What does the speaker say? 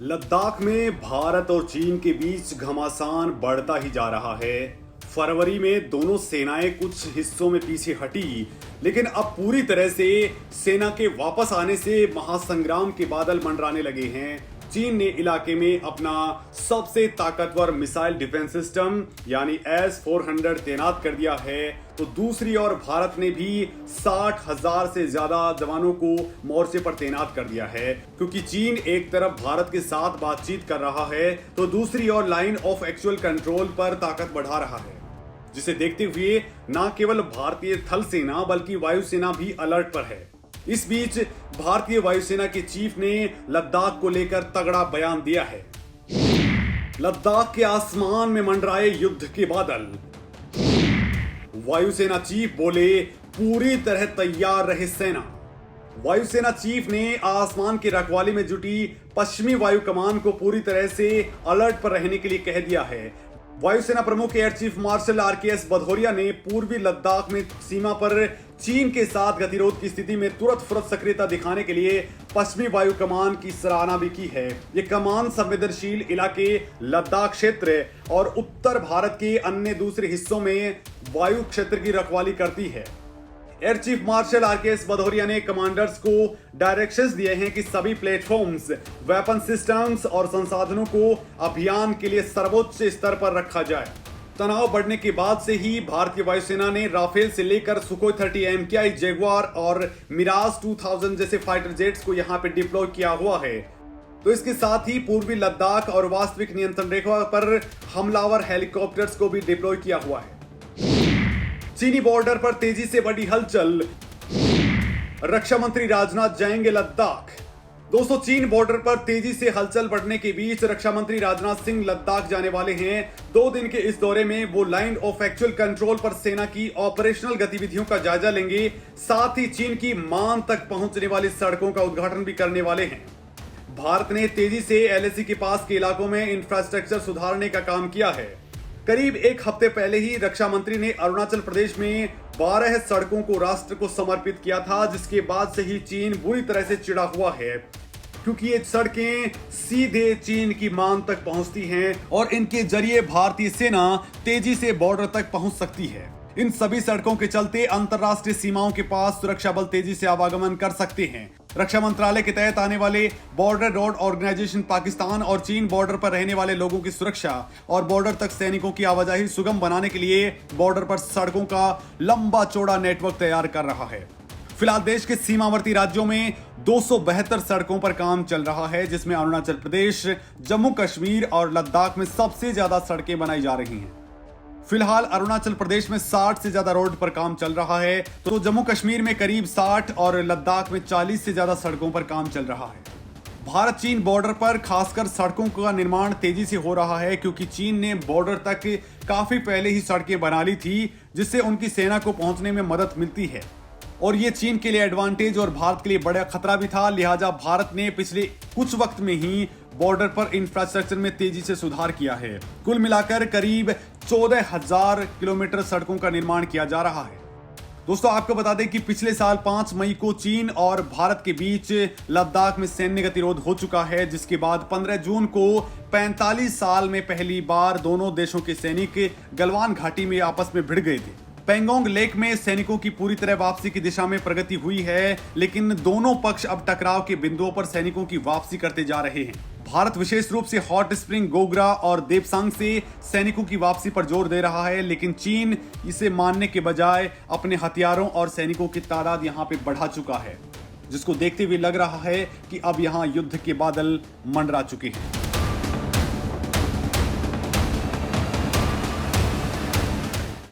लद्दाख में भारत और चीन के बीच घमासान बढ़ता ही जा रहा है। फरवरी में दोनों सेनाएं कुछ हिस्सों में पीछे हटी, लेकिन अब पूरी तरह से सेना के वापस आने से महासंग्राम के बादल मंडराने लगे हैं। चीन ने इलाके में अपना सबसे ताकतवर मिसाइल डिफेंस सिस्टम यानी S-400 तैनात कर दिया है, तो दूसरी ओर भारत ने भी 60,000 से ज्यादा जवानों को मोर्चे पर तैनात कर दिया है। क्योंकि चीन एक तरफ भारत के साथ बातचीत कर रहा है, तो दूसरी ओर लाइन ऑफ एक्चुअल कंट्रोल पर ताकत बढ़ा रहा है, जिसे देखते हुए न केवल भारतीय थल सेना बल्कि वायुसेना भी अलर्ट पर है। इस बीच भारतीय वायुसेना के चीफ ने लद्दाख को लेकर तगड़ा बयान दिया है। लद्दाख के आसमान में मंडराए युद्ध के बादल। वायुसेना चीफ बोले, पूरी तरह तैयार रहे सेना। वायुसेना चीफ ने आसमान की रखवाली में जुटी पश्चिमी वायु कमान को पूरी तरह से अलर्ट पर रहने के लिए कह दिया है। वायुसेना प्रमुख air chief marshal RKS Bhadauria ने पूर्वी लद्दाख में सीमा पर चीन के साथ गतिरोध की स्थिति में तुरंत सक्रियता दिखाने के लिए पश्चिमी वायु कमान की सराहना भी की है। ये कमान संवेदनशील इलाके लद्दाख क्षेत्र और उत्तर भारत के अन्य दूसरे हिस्सों में वायु क्षेत्र की रखवाली करती है। Air chief marshal RKS Bhadauria ने कमांडर्स को डायरेक्शंस दिए हैं कि सभी प्लेटफॉर्म्स, वेपन सिस्टम्स और संसाधनों को अभियान के लिए सर्वोच्च स्तर पर रखा जाए। तनाव बढ़ने के बाद से ही भारतीय वायुसेना ने राफेल से लेकर सुखोई 30 MKI जगुआर और मिराज 2000 जैसे फाइटर जेट्स को यहां पे डिप्लॉय किया हुआ है। तो इसके साथ ही पूर्वी लद्दाख और वास्तविक नियंत्रण रेखा पर हमलावर हेलीकॉप्टर्स को भी डिप्लॉय किया हुआ है। चीनी बॉर्डर पर तेजी से बढ़ी हलचल। रक्षा मंत्री राजनाथ जाएंगे लद्दाख। दोस्तों, चीन बॉर्डर पर तेजी से हलचल बढ़ने के बीच रक्षा मंत्री राजनाथ सिंह लद्दाख जाने वाले हैं। 2 दिन के इस दौरे में वो लाइन ऑफ एक्चुअल कंट्रोल पर सेना की ऑपरेशनल गतिविधियों का जायजा लेंगे। साथ ही चीन की मान तक पहुंचने वाली सड़कों का उद्घाटन भी करने वाले हैं। भारत ने तेजी से LAC के पास के इलाकों में इंफ्रास्ट्रक्चर सुधारने का काम किया है। करीब 1 हफ्ते पहले ही रक्षा मंत्री ने अरुणाचल प्रदेश में 12 सड़कों को राष्ट्र को समर्पित किया था, जिसके बाद से ही चीन बुरी तरह से चिढ़ा हुआ है, क्योंकि ये सड़कें सीधे चीन की मान तक पहुंचती हैं और इनके जरिए भारतीय सेना तेजी से बॉर्डर तक पहुंच सकती है। इन सभी सड़कों के चलते अंतरराष्ट्रीय सीमाओं के पास सुरक्षा बल तेजी से आवागमन कर सकते हैं। रक्षा मंत्रालय के तहत आने वाले बॉर्डर रोड ऑर्गेनाइजेशन पाकिस्तान और चीन बॉर्डर पर रहने वाले लोगों की सुरक्षा और बॉर्डर तक सैनिकों की आवाजाही सुगम बनाने के लिए बॉर्डर पर सड़कों का लंबा चौड़ा नेटवर्क तैयार कर रहा है। फिलहाल देश के सीमावर्ती राज्यों में 272 सड़कों पर काम चल रहा है, जिसमें अरुणाचल प्रदेश, जम्मू कश्मीर और लद्दाख में सबसे ज्यादा सड़कें बनाई जा रही हैं। फिलहाल अरुणाचल प्रदेश में 60 से ज्यादा रोड पर काम चल रहा है, तो जम्मू कश्मीर में करीब 60 और लद्दाख में 40 से ज्यादा सड़कों पर काम चल रहा है। भारत चीन बॉर्डर पर खासकर सड़कों का निर्माण तेजी से हो रहा है, क्योंकि चीन ने बॉर्डर तक काफी पहले ही सड़कें बना ली थी, जिससे उनकी सेना को पहुंचने में मदद मिलती है। और ये चीन के लिए एडवांटेज और भारत के लिए बड़ा खतरा भी था। लिहाजा भारत ने पिछले कुछ वक्त में ही बॉर्डर पर इंफ्रास्ट्रक्चर में तेजी से सुधार किया है। कुल मिलाकर करीब 14,000 किलोमीटर सड़कों का निर्माण किया जा रहा है। दोस्तों, आपको बता दें कि पिछले साल 5 मई को चीन और भारत के बीच लद्दाख में सैन्य गतिरोध हो चुका है, जिसके बाद 15 जून को 45 साल में पहली बार दोनों देशों के सैनिक गलवान घाटी में आपस में भिड़ गए थे। पेंगोंग लेक में सैनिकों की पूरी तरह वापसी की दिशा में प्रगति हुई है, लेकिन दोनों पक्ष अब टकराव के बिंदुओं पर सैनिकों की वापसी करते जा रहे हैं। भारत विशेष रूप से हॉट स्प्रिंग, गोग्रा और देपसांग से सैनिकों की वापसी पर जोर दे रहा है, लेकिन चीन इसे मानने के बजाय अपने हथियारों और सैनिकों की तादाद यहां पे बढ़ा चुका है, जिसको देखते हुए लग रहा है कि अब यहां युद्ध के बादल मंडरा चुके हैं।